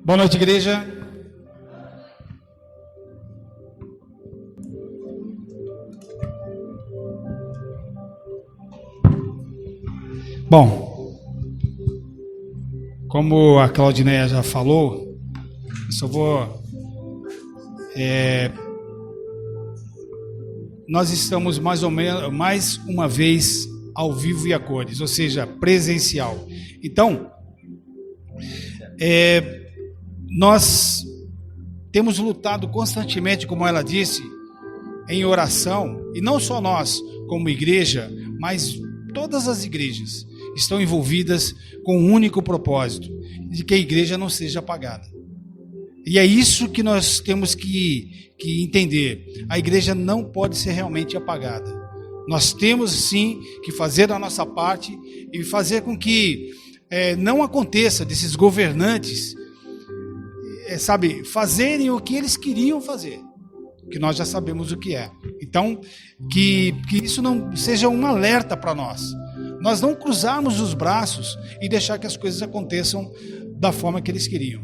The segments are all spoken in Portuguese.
Boa noite, igreja. Bom, como a Claudineia já falou, eu só vou... nós estamos mais uma vez ao vivo e a cores, ou seja, presencial. Então, nós temos lutado constantemente, como ela disse, em oração, e não só nós, como igreja, mas todas as igrejas estão envolvidas com um único propósito, de que a igreja não seja apagada. E é isso que nós temos que entender. A igreja não pode ser realmente apagada. Nós temos sim que fazer a nossa parte e fazer com que não aconteça desses governantes, fazerem o que eles queriam fazer, que nós já sabemos o que é. Então, que isso não seja um alerta para nós. Nós não cruzarmos os braços e deixar que as coisas aconteçam da forma que eles queriam,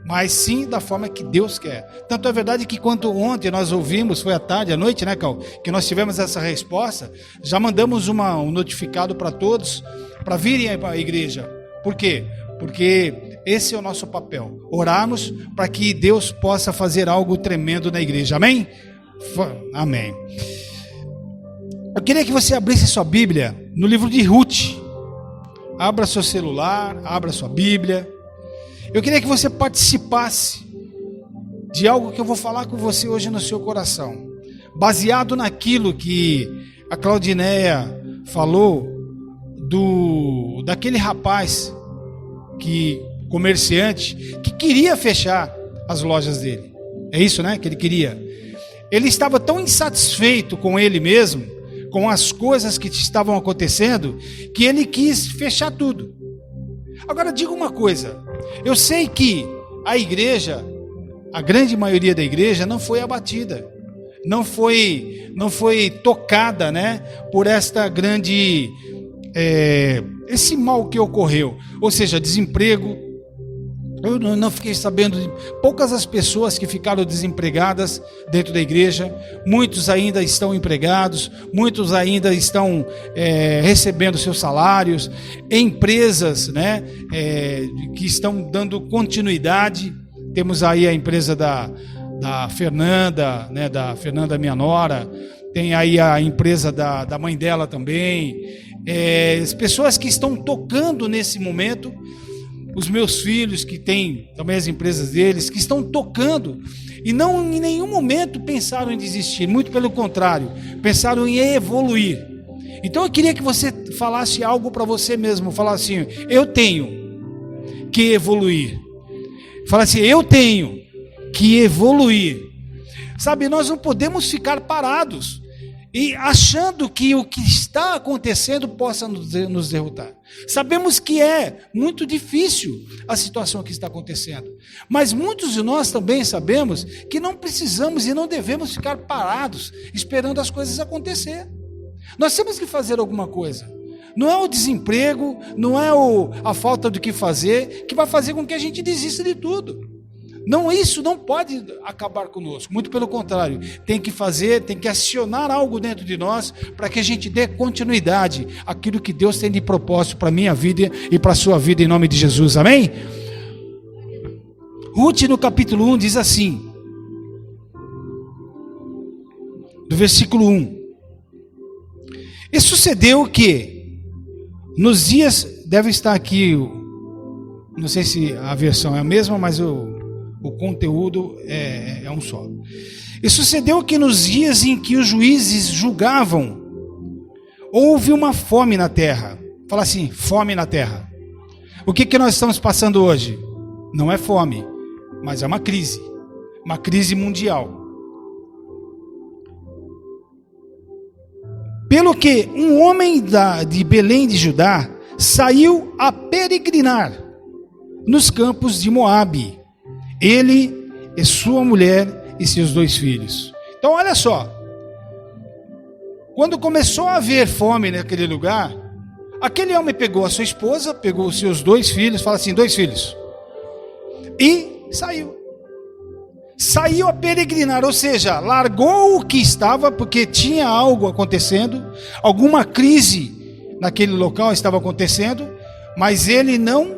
mas sim da forma que Deus quer. Tanto é verdade que quando ontem nós ouvimos, foi à tarde, à noite, né, Cal, que nós tivemos essa resposta, já mandamos um notificado para todos, para virem à igreja. Por quê? Porque esse é o nosso papel, orarmos para que Deus possa fazer algo tremendo na igreja, amém? Amém. Eu queria que você abrisse sua Bíblia no livro de Ruth. Abra seu celular, abra sua Bíblia. Eu queria que você participasse de algo que eu vou falar com você hoje no seu coração, baseado naquilo que a Claudineia falou daquele rapaz, comerciante, que queria fechar as lojas dele. É isso, né? Que ele queria. Ele estava tão insatisfeito com ele mesmo, com as coisas que estavam acontecendo, que ele quis fechar tudo. Agora, diga uma coisa. Eu sei que a igreja, a grande maioria da igreja, não foi abatida, não foi tocada, né, por esta grande, esse mal que ocorreu, ou seja, desemprego. Eu não fiquei sabendo de poucas as pessoas que ficaram desempregadas dentro da igreja. Muitos ainda estão empregados, muitos ainda estão recebendo seus salários, empresas, né, que estão dando continuidade. Temos aí a empresa da Fernanda, né, da Fernanda, minha nora. Tem aí a empresa da mãe dela também. As pessoas que estão tocando nesse momento, os meus filhos, que têm também as empresas deles, que estão tocando, e não em nenhum momento pensaram em desistir, muito pelo contrário, pensaram em evoluir. Então eu queria que você falasse algo para você mesmo, falasse assim: eu tenho que evoluir. Fala assim: eu tenho que evoluir. Sabe, nós não podemos ficar parados e achando que o que está acontecendo possa nos derrotar. Sabemos que é muito difícil a situação que está acontecendo, mas muitos de nós também sabemos que não precisamos e não devemos ficar parados esperando as coisas acontecer. Nós temos que fazer alguma coisa. Não é o desemprego, não é a falta do que fazer que vai fazer com que a gente desista de tudo. Não, isso não pode acabar conosco, muito pelo contrário, tem que acionar algo dentro de nós para que a gente dê continuidade àquilo que Deus tem de propósito para a minha vida e para a sua vida, em nome de Jesus, amém? Ruth, no capítulo 1, diz assim, do versículo 1: e sucedeu que, nos dias, deve estar aqui, não sei se a versão é a mesma, mas o conteúdo é um só. E sucedeu que nos dias em que os juízes julgavam, houve uma fome na terra. Fala assim: fome na terra. O que nós estamos passando hoje? Não é fome, mas é uma crise mundial. Pelo que um homem de Belém de Judá saiu a peregrinar nos campos de Moabe, ele e sua mulher e seus 2 filhos. Então olha só, quando começou a haver fome naquele lugar, aquele homem pegou a sua esposa, pegou os seus 2 filhos, fala assim, 2 filhos, E saiu. Saiu a peregrinar, ou seja, largou o que estava, porque tinha algo acontecendo, alguma crise naquele local estava acontecendo, mas ele não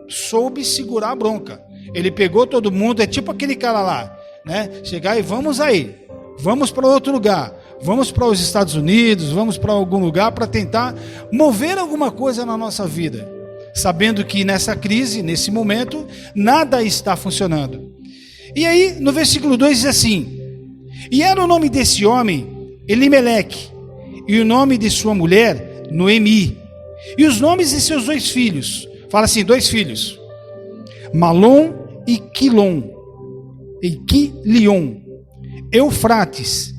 soube segurar a bronca. Ele pegou todo mundo, é tipo aquele cara lá, né? Chegar e vamos aí, vamos para outro lugar, vamos para os Estados Unidos, vamos para algum lugar para tentar mover alguma coisa na nossa vida, sabendo que nessa crise, nesse momento, nada está funcionando. E aí, no versículo 2 diz assim: e era o nome desse homem Elimeleque, e o nome de sua mulher Noemi, e os nomes de seus 2 filhos, fala assim, 2 filhos, Malom e Quilion, Eufrateus,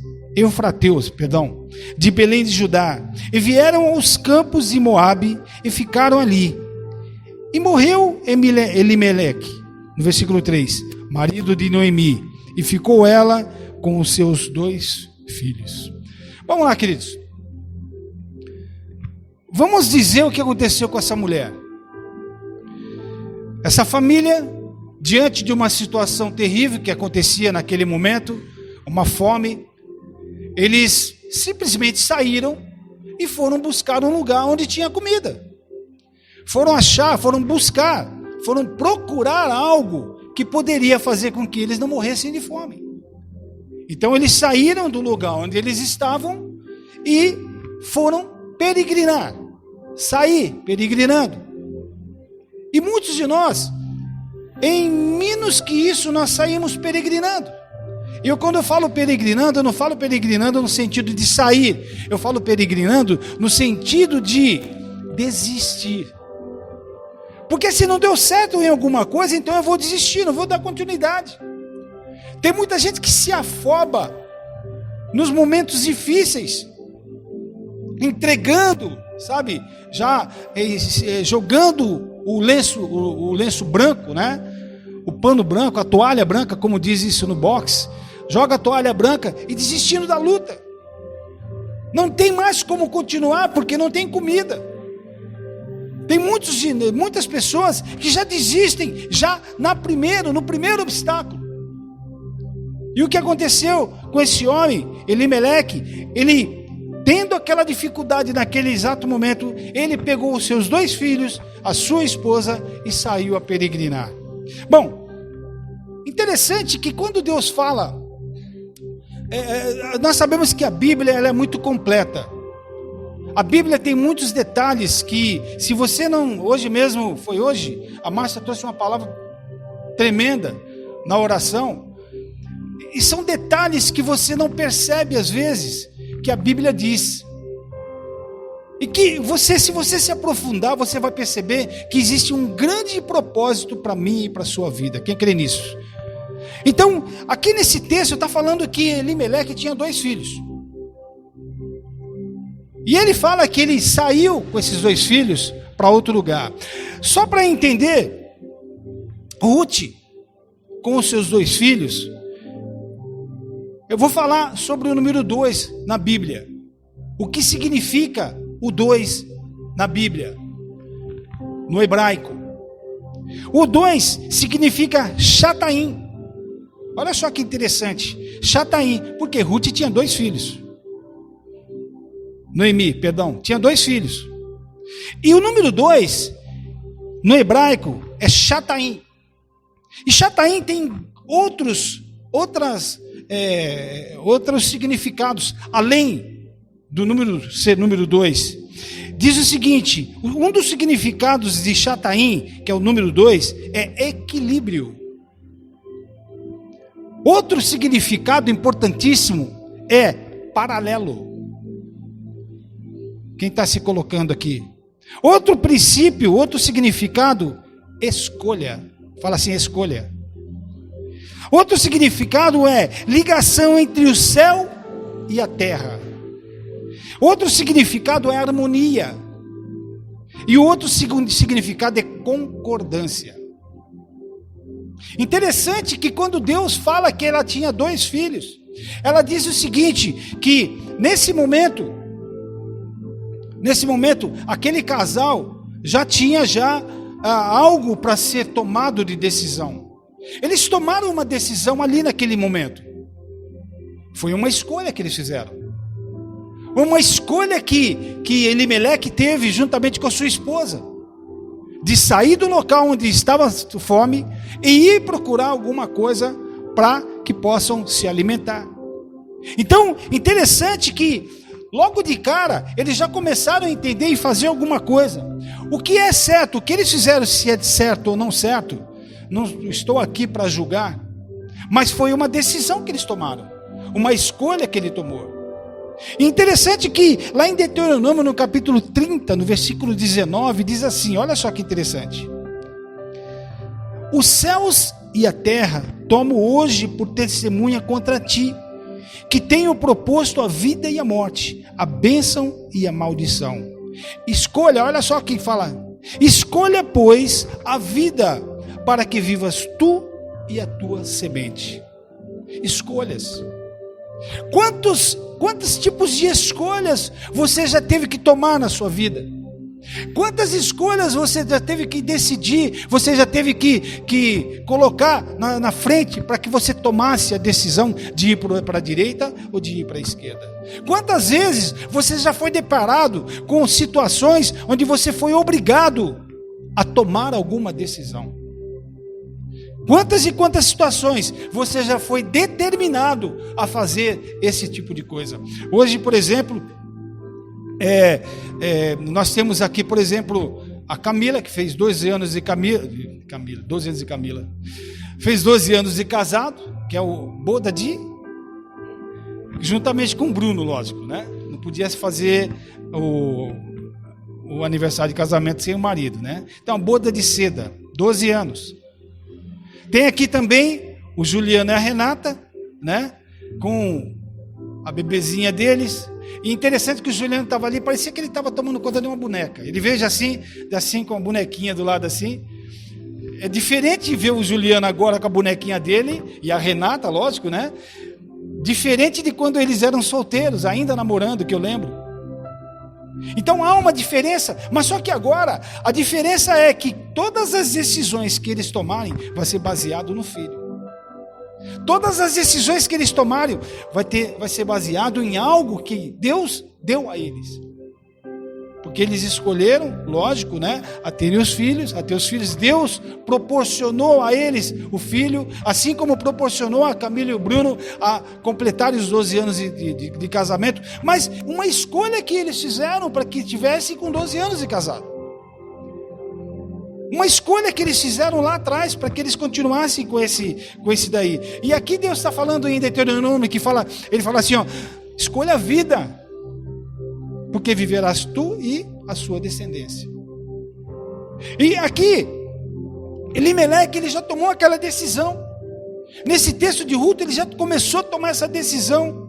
de Belém de Judá, e vieram aos campos de Moabe, e ficaram ali. E morreu Elimeleque, no versículo 3, marido de Noemi, e ficou ela com os seus 2 filhos. Vamos lá, queridos. Vamos dizer o que aconteceu com essa mulher. Essa família, diante de uma situação terrível que acontecia naquele momento, uma fome, eles simplesmente saíram e foram buscar um lugar onde tinha comida. Foram procurar algo que poderia fazer com que eles não morressem de fome. Então eles saíram do lugar onde eles estavam e foram peregrinar. Sair peregrinando. E muitos de nós, em menos que isso, nós saímos peregrinando. E quando eu falo peregrinando, eu não falo peregrinando no sentido de sair. Eu falo peregrinando no sentido de desistir. Porque se não deu certo em alguma coisa, então eu vou desistir, não vou dar continuidade. Tem muita gente que se afoba nos momentos difíceis, entregando, sabe, já jogando o lenço branco, né? O pano branco, a toalha branca, como diz isso no boxe, joga a toalha branca e desistindo da luta. Não tem mais como continuar porque não tem comida. Tem muitas pessoas que já desistem já no primeiro obstáculo. E o que aconteceu com esse homem, Elimeleque? Ele, tendo aquela dificuldade naquele exato momento, ele pegou os seus 2 filhos, a sua esposa e saiu a peregrinar. Bom, interessante que quando Deus fala, nós sabemos que a Bíblia ela é muito completa. A Bíblia tem muitos detalhes que, se você não, hoje, a Márcia trouxe uma palavra tremenda na oração, e são detalhes que você não percebe às vezes, que a Bíblia diz, e que se você se aprofundar, você vai perceber que existe um grande propósito para mim e para a sua vida. Quem crê nisso? Então, aqui nesse texto está falando que Elimeleque tinha 2 filhos. E ele fala que ele saiu com esses 2 filhos para outro lugar. Só para entender, Ruth, com os seus 2 filhos, eu vou falar sobre o número 2 na Bíblia. O que significa o 2 na Bíblia, no hebraico? O 2 significa Shataim. Olha só que interessante. Shataim, porque Ruth tinha 2 filhos. Noemi, tinha 2 filhos. E o número 2, no hebraico, é Shataim. E Shataim tem outros significados, além do ser número 2. Diz o seguinte, um dos significados de Shataim, que é o número 2, é equilíbrio. Outro significado importantíssimo é paralelo. Quem está se colocando aqui? Outro princípio, outro significado, escolha. Fala assim, escolha. Outro significado é ligação entre o céu e a terra. Outro significado é harmonia. E o outro significado é concordância. Interessante que quando Deus fala que ela tinha 2 filhos, ela diz o seguinte, que nesse momento, aquele casal já tinha algo para ser tomado de decisão. Eles tomaram uma decisão ali naquele momento. Foi uma escolha que eles fizeram. Uma escolha que Elimeleque teve juntamente com a sua esposa. De sair do local onde estava fome e ir procurar alguma coisa para que possam se alimentar. Então, interessante que logo de cara eles já começaram a entender e fazer alguma coisa. O que é certo, o que eles fizeram, se é certo ou não certo, não estou aqui para julgar, mas foi uma decisão que eles tomaram, uma escolha que ele tomou. E interessante que lá em Deuteronômio, no capítulo 30, no versículo 19, diz assim, olha só que interessante: os céus e a terra tomo hoje por testemunha contra ti, que tenho proposto a vida e a morte, a bênção e a maldição. Escolha, olha só quem fala, escolha, pois, a vida, para que vivas tu e a tua semente. Escolhas. Quantos tipos de escolhas você já teve que tomar na sua vida? Quantas escolhas você já teve que decidir, você já teve que colocar na frente para que você tomasse a decisão de ir para a direita ou de ir para a esquerda? Quantas vezes você já foi deparado com situações onde você foi obrigado a tomar alguma decisão? Quantas e quantas situações você já foi determinado a fazer esse tipo de coisa? Hoje, por exemplo, nós temos aqui, por exemplo, a Camila, que fez 12 anos de Camila. Fez 12 anos de casado, que é o boda de... Juntamente com o Bruno, lógico, né? Não podia fazer o aniversário de casamento sem o marido, né? Então, boda de seda, 12 anos. Tem aqui também o Juliano e a Renata, né? Com a bebezinha deles. E interessante que o Juliano estava ali, parecia que ele estava tomando conta de uma boneca. Ele veja assim com a bonequinha do lado assim. É diferente ver o Juliano agora com a bonequinha dele e a Renata, lógico, né? Diferente de quando eles eram solteiros, ainda namorando, que eu lembro. Então há uma diferença, mas só que agora a diferença é que todas as decisões que eles tomarem vai ser baseado no filho. Todas as decisões que eles tomarem vai ser baseado em algo que Deus deu a eles. Porque eles escolheram, lógico, né, a ter os filhos, Deus proporcionou a eles o filho, assim como proporcionou a Camila e o Bruno a completarem os 12 anos de casamento, mas uma escolha que eles fizeram para que tivessem com 12 anos de casado. Uma escolha que eles fizeram lá atrás para que eles continuassem com esse daí. E aqui Deus está falando em Deuteronômio, ele fala assim, ó, escolha a vida, porque viverás tu e a sua descendência. E aqui, Elimeleque, ele já tomou aquela decisão. Nesse texto de Ruth, ele já começou a tomar essa decisão.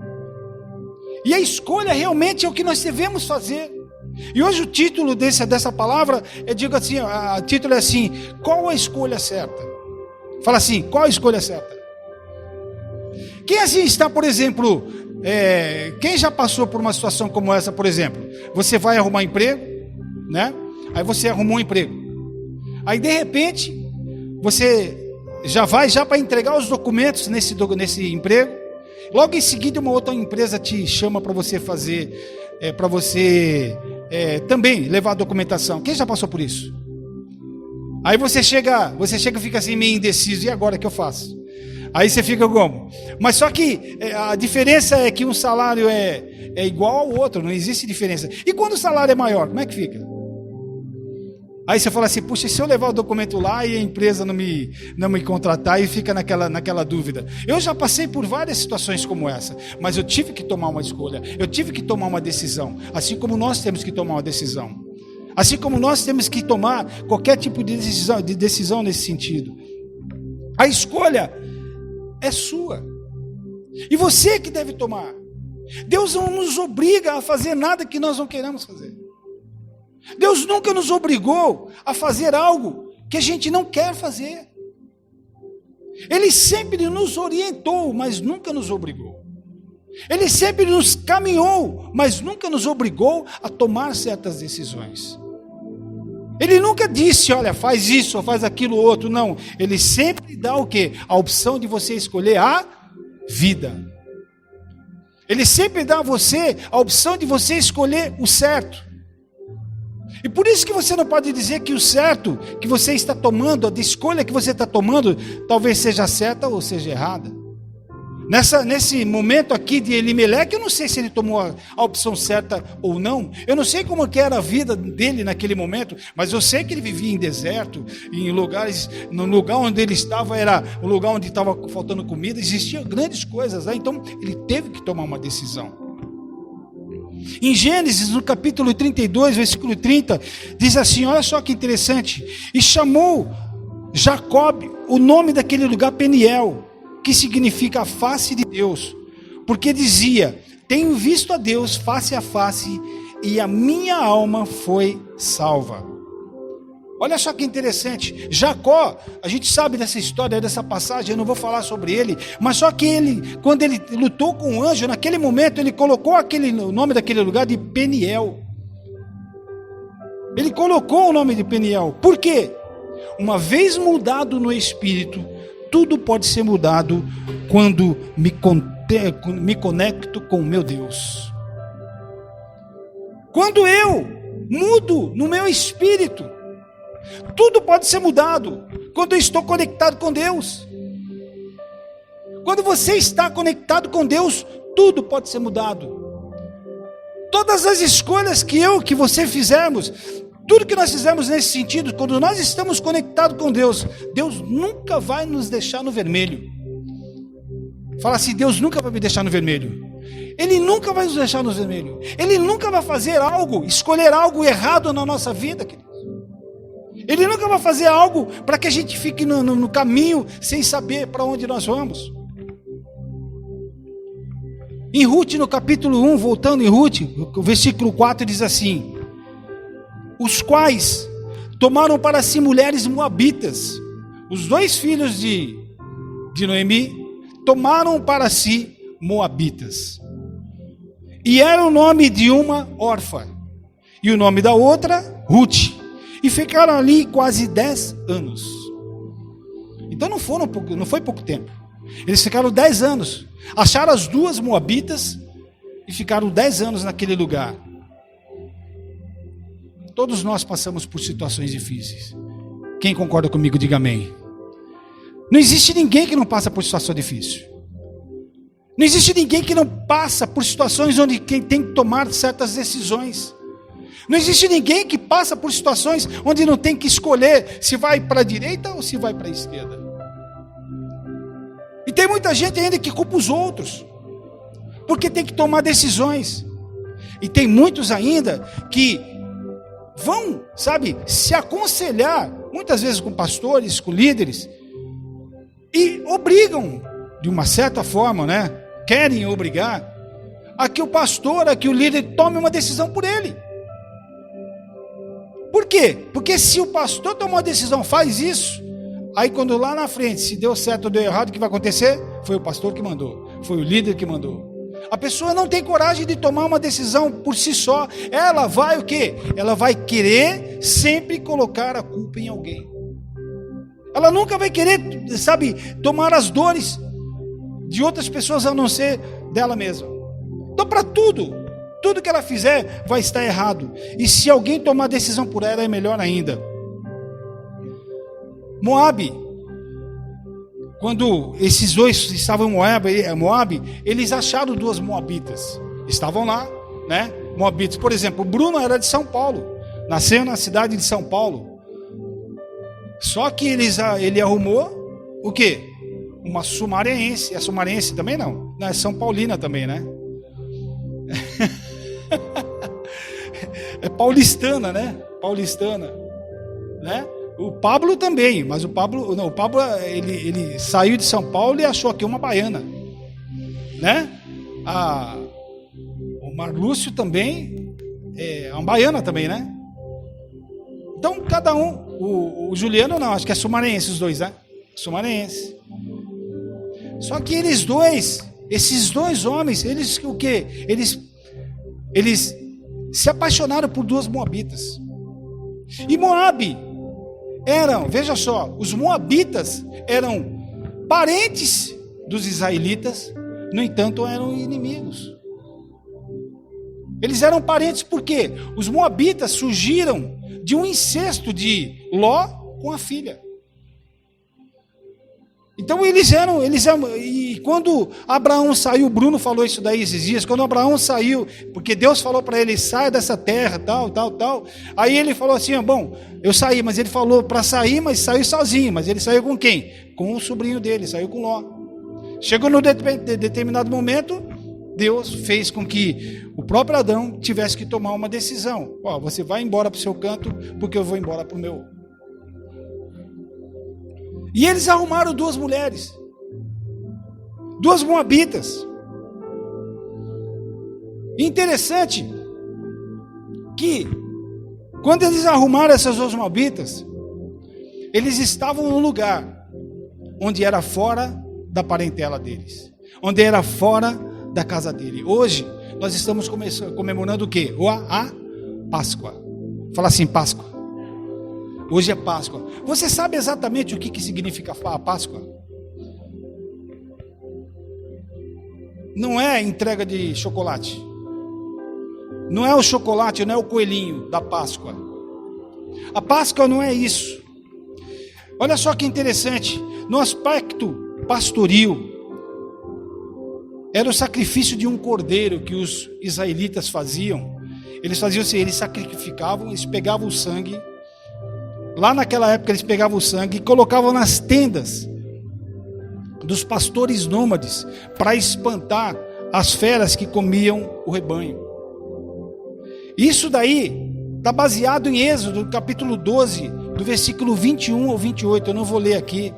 E a escolha realmente é o que nós devemos fazer. E hoje o título dessa palavra, eu digo assim, o título é assim, qual a escolha certa? Fala assim, qual a escolha certa? Quem assim está, por exemplo, quem já passou por uma situação como essa, por exemplo? Você vai arrumar emprego, né? Aí você arrumou um emprego. Aí de repente, você já vai para entregar os documentos nesse emprego. Logo em seguida, uma outra empresa te chama para você fazer, para você também levar a documentação. Quem já passou por isso? Aí você chega e fica assim meio indeciso. E agora o que eu faço? Aí você fica como? Mas só que a diferença é que um salário é igual ao outro, não existe diferença. E quando o salário é maior, como é que fica? Aí você fala assim, puxa, se eu levar o documento lá e a empresa não me contratar, e fica naquela dúvida. Eu já passei por várias situações como essa, mas eu tive que tomar uma escolha, eu tive que tomar uma decisão, assim como nós temos que tomar uma decisão. Assim como nós temos que tomar qualquer tipo de decisão nesse sentido. A escolha é sua. E você que deve tomar. Deus não nos obriga a fazer nada que nós não queremos fazer. Deus nunca nos obrigou a fazer algo que a gente não quer fazer. Ele sempre nos orientou, mas nunca nos obrigou. Ele sempre nos caminhou, mas nunca nos obrigou a tomar certas decisões. Ele nunca disse, olha, faz isso ou faz aquilo outro, não. Ele sempre dá o quê? A opção de você escolher a vida. Ele sempre dá a você a opção de você escolher o certo. E por isso que você não pode dizer que o certo que você está tomando, a escolha que você está tomando, talvez seja certa ou seja errada. Nesse momento aqui de Elimeleque, eu não sei se ele tomou a opção certa ou não. Eu não sei como que era a vida dele naquele momento, mas eu sei que ele vivia em deserto, em lugares, no lugar onde ele estava era o lugar onde estava faltando comida, existiam grandes coisas lá, então ele teve que tomar uma decisão. Em Gênesis, no capítulo 32, versículo 30, diz assim, olha só que interessante, e chamou Jacob o nome daquele lugar Peniel, que significa a face de Deus, porque dizia, tenho visto a Deus face a face, e a minha alma foi salva. Olha só que interessante, Jacó, a gente sabe dessa história, dessa passagem, eu não vou falar sobre ele, mas só que ele, quando ele lutou com o anjo, naquele momento ele colocou o nome daquele lugar de Peniel. Ele colocou o nome de Peniel, por quê? Uma vez mudado no espírito, tudo pode ser mudado quando me conecto com o meu Deus. Quando eu mudo no meu espírito, tudo pode ser mudado quando eu estou conectado com Deus. Quando você está conectado com Deus, tudo pode ser mudado. Todas as escolhas que você fizermos, tudo que nós fizemos nesse sentido, quando nós estamos conectados com Deus, Deus nunca vai nos deixar no vermelho. Fala assim, Deus nunca vai me deixar no vermelho. Ele nunca vai nos deixar no vermelho. Ele nunca vai fazer algo, escolher algo errado na nossa vida, queridos. Ele nunca vai fazer algo para que a gente fique no caminho sem saber para onde nós vamos. Em Ruth, no capítulo 1, voltando em Ruth, o versículo 4 diz assim, os quais tomaram para si mulheres moabitas. Os dois filhos de Noemi tomaram para si moabitas. E era o nome de uma órfã, e o nome da outra, Ruth. E ficaram ali quase 10 anos. Então não foi pouco tempo. Eles ficaram 10 anos. Acharam as duas moabitas e ficaram 10 anos naquele lugar. Todos nós passamos por situações difíceis. Quem concorda comigo, diga amém. Não existe ninguém que não passa por situação difícil. Não existe ninguém que não passa por situações onde quem tem que tomar certas decisões. Não existe ninguém que passa por situações onde não tem que escolher se vai para a direita ou se vai para a esquerda. E tem muita gente ainda que culpa os outros, porque tem que tomar decisões. E tem muitos ainda que vão, se aconselhar, muitas vezes com pastores, com líderes, e obrigam, de uma certa forma, querem obrigar, a que o pastor, a que o líder tome uma decisão por ele. Por quê? Porque se o pastor tomou a decisão, faz isso, aí quando lá na frente, se deu certo ou deu errado, o que vai acontecer? Foi o pastor que mandou, foi o líder que mandou. A pessoa não tem coragem de tomar uma decisão por si só. Ela vai o quê? Ela vai querer sempre colocar a culpa em alguém. Ela nunca vai querer, tomar as dores de outras pessoas a não ser dela mesma. Então, para tudo que ela fizer vai estar errado. E se alguém tomar decisão por ela, é melhor ainda. Moabe, quando esses dois estavam em Moabe, eles acharam duas moabitas. Estavam lá, Moabitas. Por exemplo, o Bruno era de São Paulo. Nasceu na cidade de São Paulo. Só que ele arrumou o quê? Uma sumarense. A sumarense também não. Não, é São Paulina também, É paulistana, Paulistana, O Pablo também, mas o Pablo ele saiu de São Paulo e achou aqui uma baiana, O Marlúcio também é uma baiana também, Então cada um, o Juliano não, acho que é sumarense os dois, Sumarense. Só que esses dois homens, eles o quê? Eles se apaixonaram por duas moabitas. E Moabe eram, veja só, os moabitas eram parentes dos israelitas, no entanto eram inimigos. Eles eram parentes porque os moabitas surgiram de um incesto de Ló com a filha. Então eles eram, e quando Abraão saiu, o Bruno falou isso daí esses dias, quando Abraão saiu, porque Deus falou para ele, saia dessa terra, tal, aí ele falou assim, bom, eu saí, mas ele falou para sair, mas saiu sozinho, mas ele saiu com quem? Com o sobrinho dele, saiu com Ló. Chegou no determinado momento, Deus fez com que o próprio Adão tivesse que tomar uma decisão, você vai embora para o seu canto, porque eu vou embora para o meu. E eles arrumaram duas mulheres, duas moabitas. Interessante que, quando eles arrumaram essas duas moabitas, eles estavam num lugar onde era fora da parentela deles, onde era fora da casa dele. Hoje, nós estamos comemorando o quê? A Páscoa. Fala assim, Páscoa. Hoje é Páscoa. Você sabe exatamente o que significa a Páscoa? Não é entrega de chocolate. Não é o chocolate, não é o coelhinho da Páscoa. A Páscoa não é isso. Olha só que interessante. No aspecto pastoril, era o sacrifício de um cordeiro que os israelitas faziam. Eles faziam assim, eles sacrificavam, eles pegavam o sangue. Lá naquela época eles pegavam o sangue e colocavam nas tendas dos pastores nômades para espantar as feras que comiam o rebanho. Isso daí está baseado em Êxodo, capítulo 12, do versículo 21 ao 28, eu não vou ler aqui.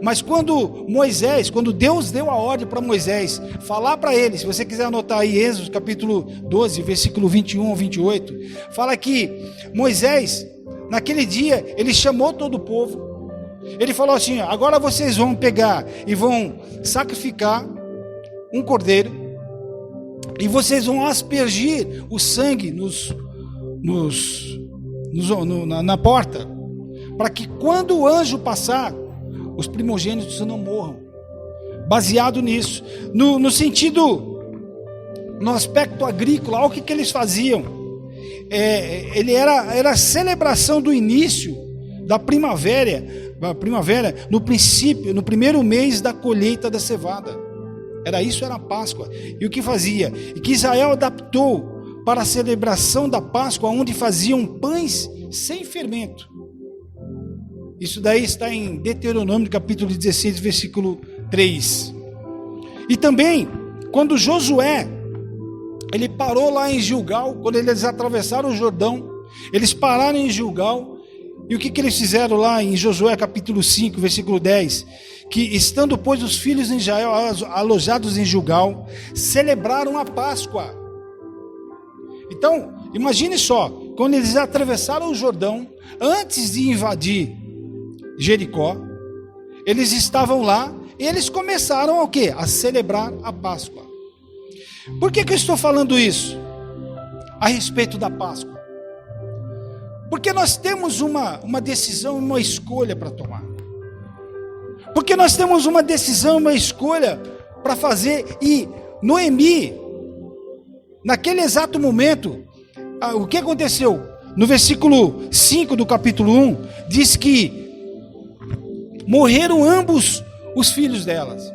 Mas quando Deus deu a ordem para Moisés falar para ele, se você quiser anotar aí Êxodo, capítulo 12, versículo 21 ao 28, fala que Moisés, naquele dia, ele chamou todo o povo. Ele falou assim, agora vocês vão pegar e vão sacrificar um cordeiro. E vocês vão aspergir o sangue na porta. Para que quando o anjo passar, os primogênitos não morram. Baseado nisso. No sentido, no aspecto agrícola, olha o que eles faziam. Ele era a celebração do início da primavera, no princípio, no primeiro mês da colheita da cevada. Era a Páscoa. E o que fazia? E que Israel adaptou para a celebração da Páscoa, onde faziam pães sem fermento. Isso daí está em Deuteronômio, capítulo 16, versículo 3. E também, quando Josué, ele parou lá em Gilgal, quando eles atravessaram o Jordão, eles pararam em Gilgal, e o que eles fizeram lá em Josué capítulo 5, versículo 10? Que estando, pois, os filhos de Israel alojados em Gilgal, celebraram a Páscoa. Então, imagine só, quando eles atravessaram o Jordão, antes de invadir Jericó, eles estavam lá, e eles começaram a quê? A celebrar a Páscoa. Por que eu estou falando isso? A respeito da Páscoa. Porque nós temos uma decisão, uma escolha para tomar. Porque nós temos uma decisão, uma escolha para fazer. E Noemi, naquele exato momento, o que aconteceu? No versículo 5 do capítulo 1, diz que morreram ambos os filhos delas,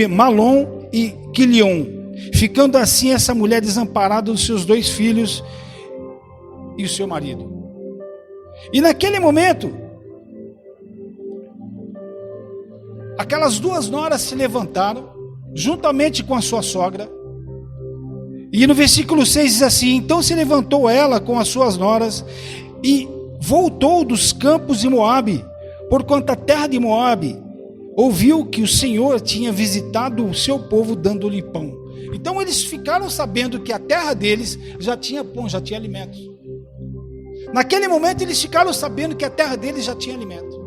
Malom e Quilion, ficando assim essa mulher desamparada dos seus 2 filhos e o seu marido. E naquele momento, aquelas 2 noras se levantaram, juntamente com a sua sogra, e no versículo 6 diz assim, então se levantou ela com as suas noras, e voltou dos campos de Moabe, porquanto a terra de Moabe ouviu que o Senhor tinha visitado o seu povo dando-lhe pão. Então eles ficaram sabendo que a terra deles já tinha pão, já tinha alimentos. Naquele momento eles ficaram sabendo que a terra deles já tinha alimento.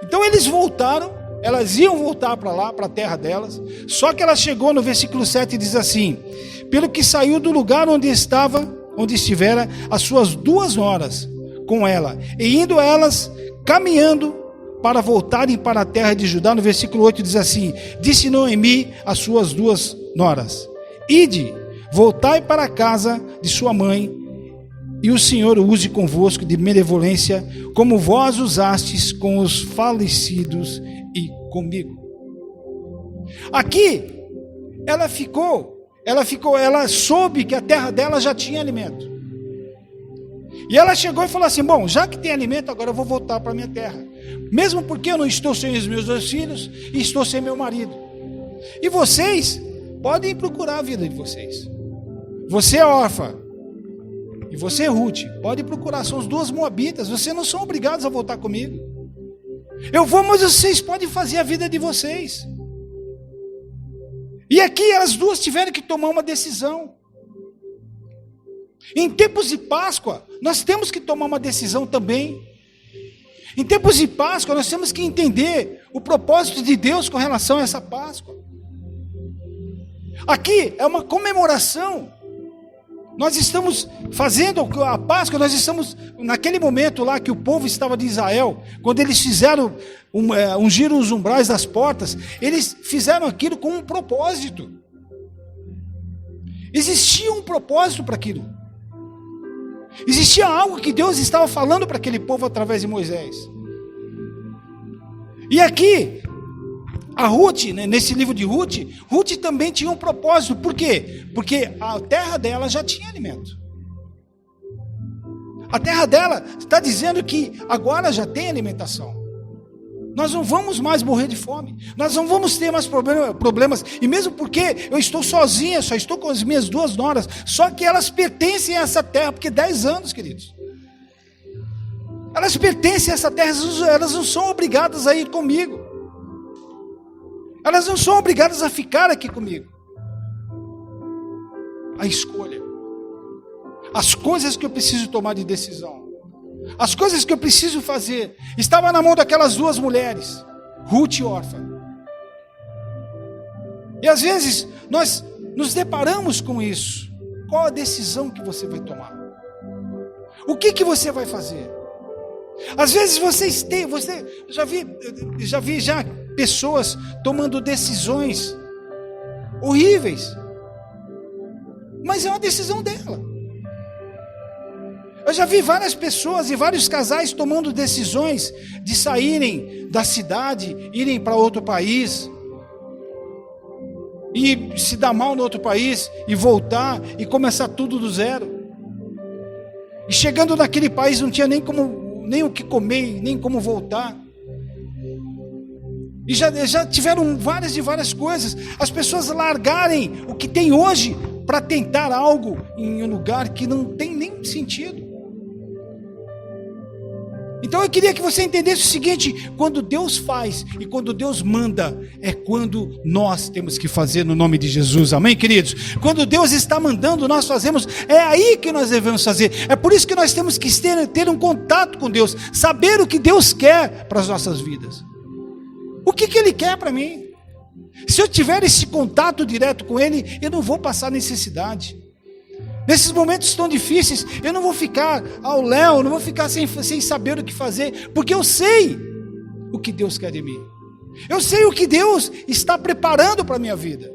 Então eles voltaram, elas iam voltar para lá, para a terra delas, só que ela chegou no versículo 7 e diz assim, pelo que saiu do lugar onde estava onde estivera as suas 2 noras com ela, e indo elas caminhando para voltarem para a terra de Judá. No versículo 8 diz assim: disse Noemi às suas 2 noras: ide, voltai para a casa de sua mãe, e o Senhor use convosco de benevolência, como vós usastes com os falecidos e comigo. Aqui, ela soube que a terra dela já tinha alimento. E ela chegou e falou assim: bom, já que tem alimento, agora eu vou voltar para a minha terra. Mesmo porque eu não estou sem os meus 2 filhos e estou sem meu marido. E vocês podem procurar a vida de vocês. Você é órfã e você, Ruth, pode procurar. São as 2 moabitas. Vocês não são obrigados a voltar comigo. Eu vou, mas vocês podem fazer a vida de vocês. E aqui as 2 tiveram que tomar uma decisão. Em tempos de Páscoa, nós temos que tomar uma decisão também. Em tempos de Páscoa, nós temos que entender o propósito de Deus com relação a essa Páscoa. Aqui é uma comemoração. Nós estamos fazendo a Páscoa, nós estamos naquele momento lá que o povo estava de Israel, quando eles fizeram, ungiram os umbrais das portas, eles fizeram aquilo com um propósito. Existia um propósito para aquilo. Existia algo que Deus estava falando para aquele povo através de Moisés. E aqui, a Ruth, nesse livro de Ruth, Ruth também tinha um propósito. Por quê? Porque a terra dela já tinha alimento. A terra dela está dizendo que agora já tem alimentação. Nós não vamos mais morrer de fome. Nós não vamos ter mais problemas. E mesmo porque eu estou sozinha, só estou com as minhas 2 noras, só que elas pertencem a essa terra, porque 10 anos, queridos. Elas pertencem a essa terra, elas não são obrigadas a ir comigo. Elas não são obrigadas a ficar aqui comigo. A escolha. As coisas que eu preciso tomar de decisão. As coisas que eu preciso fazer. Estava na mão daquelas 2 mulheres. Ruth e órfã. E às vezes nós nos deparamos com isso. Qual a decisão que você vai tomar? O que você vai fazer? Às vezes já vi pessoas tomando decisões horríveis, mas é uma decisão dela. Eu já vi várias pessoas e vários casais tomando decisões de saírem da cidade, irem para outro país, e se dar mal no outro país, e voltar, e começar tudo do zero. E chegando naquele país não tinha nem o que comer, nem como voltar. E já tiveram várias coisas. As pessoas largarem o que tem hoje para tentar algo em um lugar que não tem nem sentido. Então eu queria que você entendesse o seguinte: quando Deus faz e quando Deus manda, é quando nós temos que fazer no nome de Jesus, amém, queridos? Quando Deus está mandando, nós fazemos, é aí que nós devemos fazer. É por isso que nós temos que ter um contato com Deus, saber o que Deus quer para as nossas vidas. O que Ele quer para mim? Se eu tiver esse contato direto com Ele, eu não vou passar necessidade. Nesses momentos tão difíceis, eu não vou ficar ao léu, não vou ficar sem saber o que fazer, porque eu sei o que Deus quer de mim. Eu sei o que Deus está preparando para a minha vida.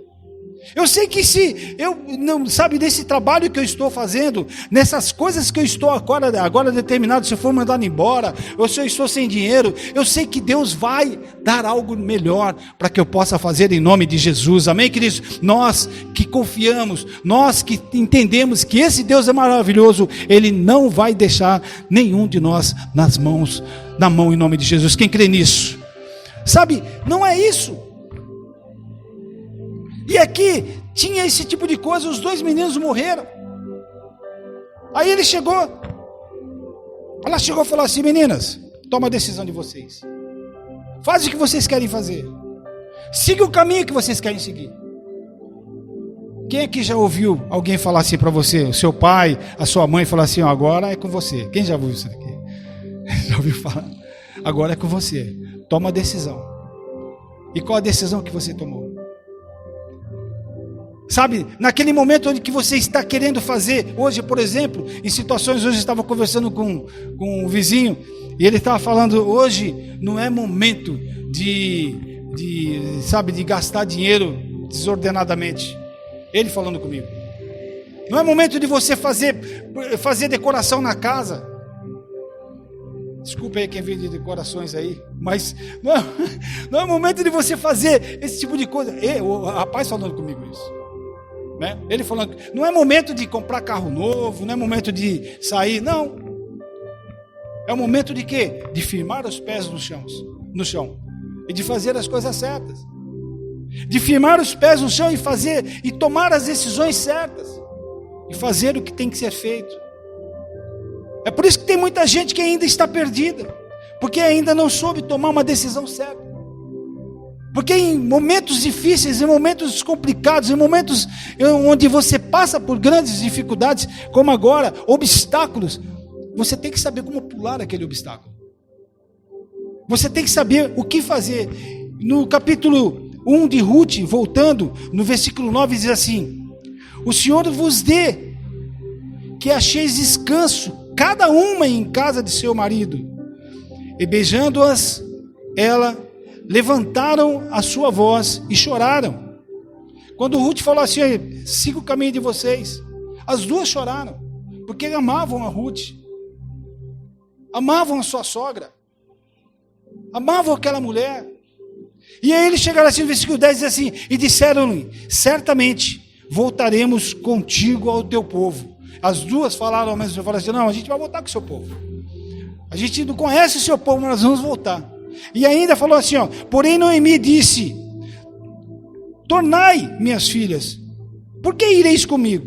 Eu sei que se eu não sabe desse trabalho que eu estou fazendo, nessas coisas que eu estou agora determinado, se eu for mandado embora, ou se eu estou sem dinheiro, eu sei que Deus vai dar algo melhor para que eu possa fazer em nome de Jesus, amém, queridos? Nós que confiamos, nós que entendemos que esse Deus é maravilhoso, Ele não vai deixar nenhum de nós na mão em nome de Jesus. Quem crê nisso? Sabe, não é isso. E aqui tinha esse tipo de coisa, os 2 meninos morreram. Aí ela chegou e falou assim: meninas, toma a decisão de vocês. Faz o que vocês querem fazer. Siga o caminho que vocês querem seguir. Quem aqui já ouviu alguém falar assim para você, o seu pai, a sua mãe, falar assim: agora é com você? Quem já ouviu isso aqui? Já ouviu falar? Agora é com você. Toma a decisão. E qual a decisão que você tomou? Sabe, naquele momento onde que você está querendo fazer, hoje, por exemplo, em situações, hoje eu estava conversando com um vizinho, e ele estava falando, hoje não é momento de gastar dinheiro desordenadamente. Ele falando comigo. Não é momento de você fazer decoração na casa. Desculpa aí quem vem de decorações aí, mas não é momento de você fazer esse tipo de coisa. O rapaz falando comigo isso, né? Ele falando, não é momento de comprar carro novo, não é momento de sair, não. É o momento de quê? De firmar os pés no chão e de fazer as coisas certas. De firmar os pés no chão e tomar as decisões certas e fazer o que tem que ser feito. É por isso que tem muita gente que ainda está perdida, porque ainda não soube tomar uma decisão certa. Porque em momentos difíceis, em momentos complicados, em momentos onde você passa por grandes dificuldades, como agora, obstáculos, você tem que saber como pular aquele obstáculo. Você tem que saber o que fazer. No capítulo 1 de Ruth, voltando, no versículo 9, diz assim: o Senhor vos dê que acheis descanso, cada uma em casa de seu marido. E beijando-as, ela levantaram a sua voz e choraram. Quando Ruth falou assim, siga o caminho de vocês, as duas choraram, porque amavam a Ruth, amavam a sua sogra, amavam aquela mulher. E aí eles chegaram assim no versículo 10, diz assim, e disseram-lhe, certamente voltaremos contigo ao teu povo. As duas falaram ao mesmo tempo, falaram assim, não, a gente vai voltar com o seu povo. A gente não conhece o seu povo, mas nós vamos voltar. E ainda falou assim, porém Noemi disse, tornai, minhas filhas, por que ireis comigo?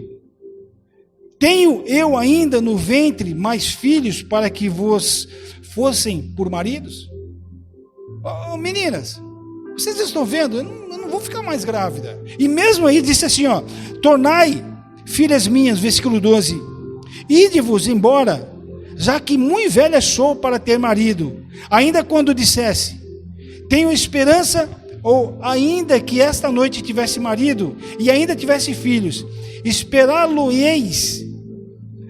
Tenho eu ainda no ventre mais filhos para que vos fossem por maridos? Meninas, vocês estão vendo? Eu não vou ficar mais grávida. E mesmo aí disse assim, tornai, filhas minhas, versículo 12, ide-vos embora, já que muito velha sou para ter marido. Ainda quando dissesse, tenho esperança, ou ainda que esta noite tivesse marido, e ainda tivesse filhos, esperá-lo-eis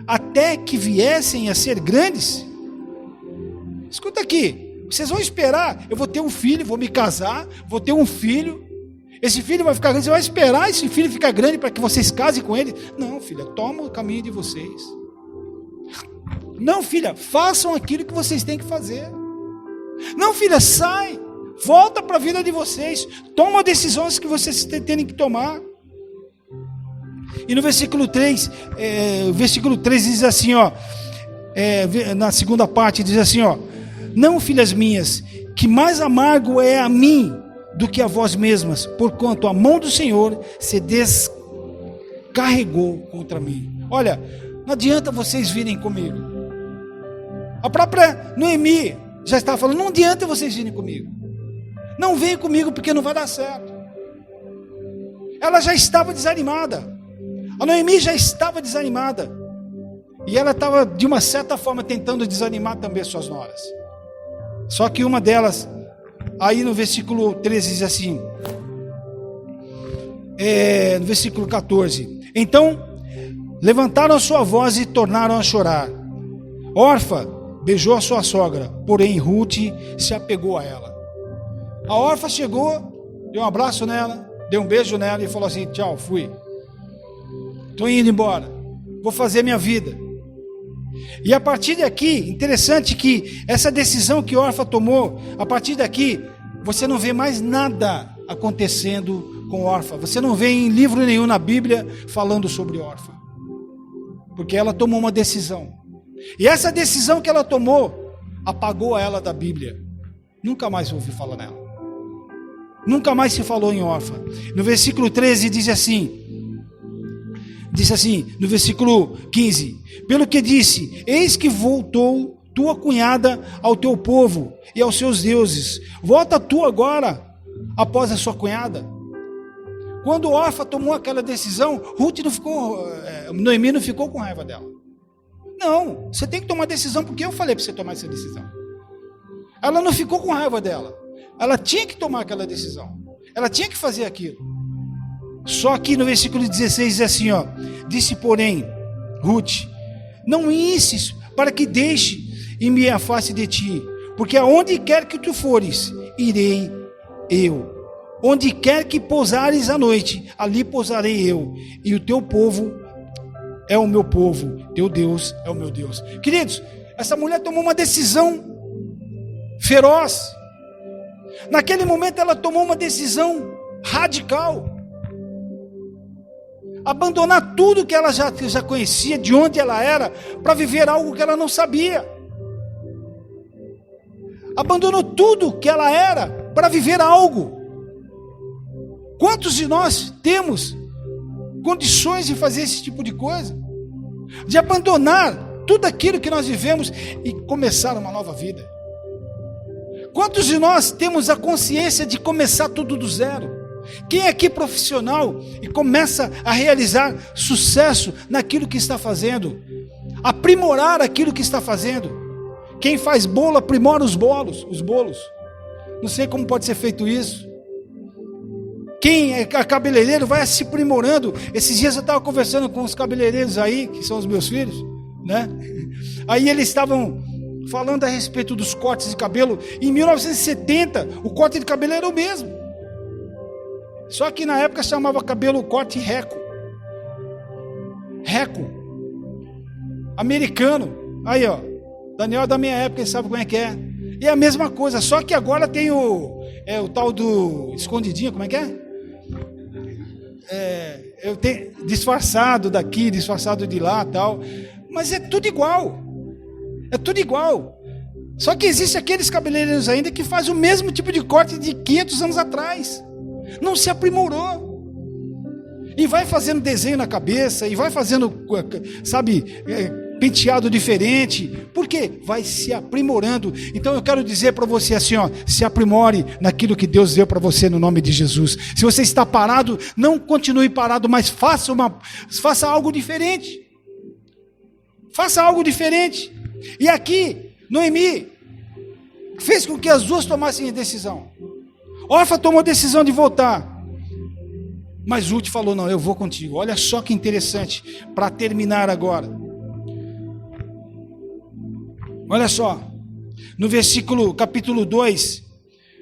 até que viessem a ser grandes? Escuta aqui, vocês vão esperar, eu vou ter um filho, vou me casar, vou ter um filho, esse filho vai ficar grande, você vai esperar esse filho ficar grande para que vocês casem com ele? Não, filha, toma o caminho de vocês. Não, filha, façam aquilo que vocês têm que fazer. Não, filha, sai, volta para a vida de vocês, toma decisões que vocês têm que tomar. E no versículo 3, diz assim, na segunda parte, diz assim, não, filhas minhas, que mais amargo é a mim do que a vós mesmas, porquanto a mão do Senhor se descarregou contra mim. Olha, não adianta vocês virem comigo. A própria Noemi já estava falando, não adianta vocês virem comigo. Não venham comigo porque não vai dar certo. Ela já estava desanimada. A Noemi já estava desanimada. E ela estava, de uma certa forma, tentando desanimar também suas noras. Só que uma delas, aí no versículo 13 diz assim, no versículo 14, então levantaram a sua voz e tornaram a chorar. Orfa beijou a sua sogra, porém Ruth se apegou a ela. A Orfa chegou, deu um abraço nela, deu um beijo nela e falou assim, tchau, fui. Estou indo embora, vou fazer minha vida. E a partir daqui, interessante que essa decisão que Orfa tomou, a partir daqui, você não vê mais nada acontecendo com Orfa. Você não vê em livro nenhum na Bíblia falando sobre Orfa. Porque ela tomou uma decisão. E essa decisão que ela tomou, apagou ela da Bíblia. Nunca mais ouvi falar nela. Nunca mais se falou em Orfa. No versículo 13 diz assim, no versículo 15, pelo que disse, eis que voltou tua cunhada ao teu povo e aos seus deuses. Volta tu agora após a sua cunhada. Quando Orfa tomou aquela decisão, Noemi não ficou com raiva dela. Não, você tem que tomar decisão porque eu falei para você tomar essa decisão. Ela não ficou com raiva dela. Ela tinha que tomar aquela decisão. Ela tinha que fazer aquilo. Só que no versículo 16 diz assim, ó: disse, porém, Ruth: não instes para que deixe e me afaste de ti, porque aonde quer que tu fores, irei eu. Onde quer que pousares à noite, ali pousarei eu, e o teu povo é o meu povo, teu Deus é o meu Deus. Queridos, essa mulher tomou uma decisão feroz. Naquele momento ela tomou uma decisão radical. Abandonar tudo que ela já conhecia, de onde ela era, para viver algo que ela não sabia. Abandonou tudo que ela era para viver algo. Quantos de nós temos condições de fazer esse tipo de coisa? De abandonar tudo aquilo que nós vivemos e começar uma nova vida? Quantos de nós temos a consciência de começar tudo do zero? Quem é aqui profissional e começa a realizar sucesso naquilo que está fazendo? Aprimorar aquilo que está fazendo? Quem faz bolo, aprimora os bolos. Não sei como pode ser feito isso. Quem é cabeleireiro vai se aprimorando. Esses dias eu estava conversando com os cabeleireiros aí, que são os meus filhos, né? Aí eles estavam falando a respeito dos cortes de cabelo. Em 1970, o corte de cabelo era o mesmo. Só que na época chamava cabelo corte reco. Reco. Americano. Aí, ó. Daniel é da minha época, ele sabe como é que é. E é a mesma coisa, só que agora tem o tal do escondidinho, como é que é? Eu tenho disfarçado daqui, disfarçado de lá, tal. Mas é tudo igual. É tudo igual. Só que existe aqueles cabeleireiros ainda que fazem o mesmo tipo de corte de 500 anos atrás. Não se aprimorou. E vai fazendo desenho na cabeça, e vai fazendo, sabe, penteado diferente. Por quê? Vai se aprimorando. Então eu quero dizer para você assim, ó: se aprimore naquilo que Deus deu para você no nome de Jesus. Se você está parado, não continue parado, mas faça algo diferente. Faça algo diferente. E aqui, Noemi fez com que as duas tomassem a decisão. Orfa tomou a decisão de voltar, mas Ruth falou: não, eu vou contigo. Olha só que interessante, para terminar agora. Olha só, no capítulo 2,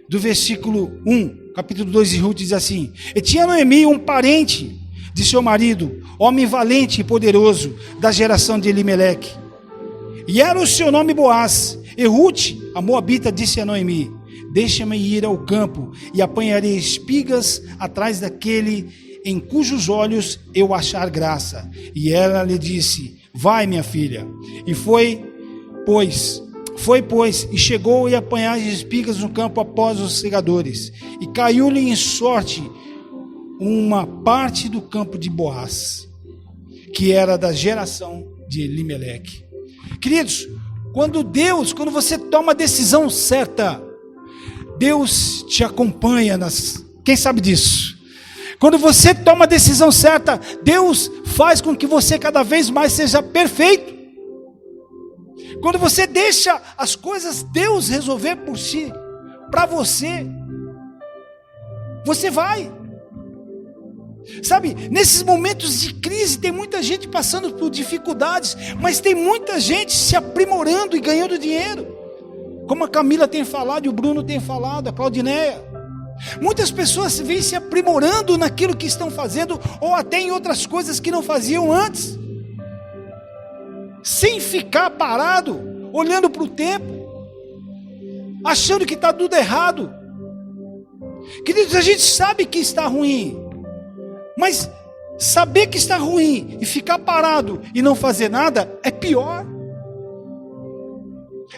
do versículo 1, capítulo 2 de Ruth diz assim: e tinha Noemi um parente de seu marido, homem valente e poderoso, da geração de Elimeleque, e era o seu nome Boaz. E Ruth, a moabita, disse a Noemi: deixa-me ir ao campo, e apanharei espigas atrás daquele em cujos olhos eu achar graça. E ela lhe disse: vai, minha filha. E foi, pois, e chegou e apanhou as espigas no campo após os segadores, e caiu-lhe em sorte uma parte do campo de Boaz, que era da geração de Elimeleque. Queridos, quando você toma a decisão certa, Deus te acompanha quem sabe disso? Quando você toma a decisão certa, Deus faz com que você cada vez mais seja perfeito. Quando você deixa as coisas Deus resolver por si, para você, você vai. Sabe, nesses momentos de crise tem muita gente passando por dificuldades, mas tem muita gente se aprimorando e ganhando dinheiro. Como a Camila tem falado e o Bruno tem falado, a Claudineia. Muitas pessoas vêm se aprimorando naquilo que estão fazendo, ou até em outras coisas que não faziam antes, sem ficar parado, olhando para o tempo, achando que está tudo errado. Queridos, a gente sabe que está ruim, mas saber que está ruim e ficar parado e não fazer nada é pior.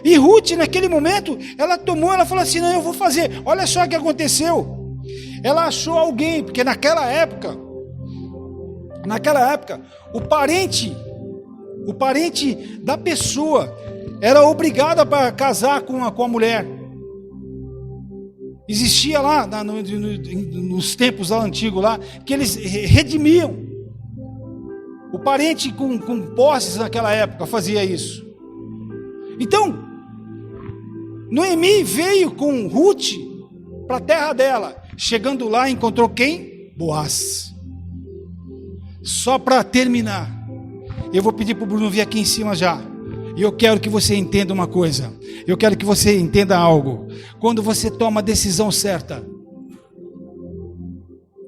E Ruth, naquele momento, ela falou assim: não, eu vou fazer. Olha só o que aconteceu. Ela achou alguém, porque naquela época, o parente da pessoa era obrigado a casar com a mulher. Existia lá, nos tempos lá antigos lá, que eles redimiam. O parente com posses naquela época fazia isso. Então, Noemi veio com Ruth para a terra dela. Chegando lá, encontrou quem? Boaz. Só para terminar, eu vou pedir para o Bruno vir aqui em cima já. E eu quero que você entenda uma coisa. Eu quero que você entenda algo. Quando você toma a decisão certa,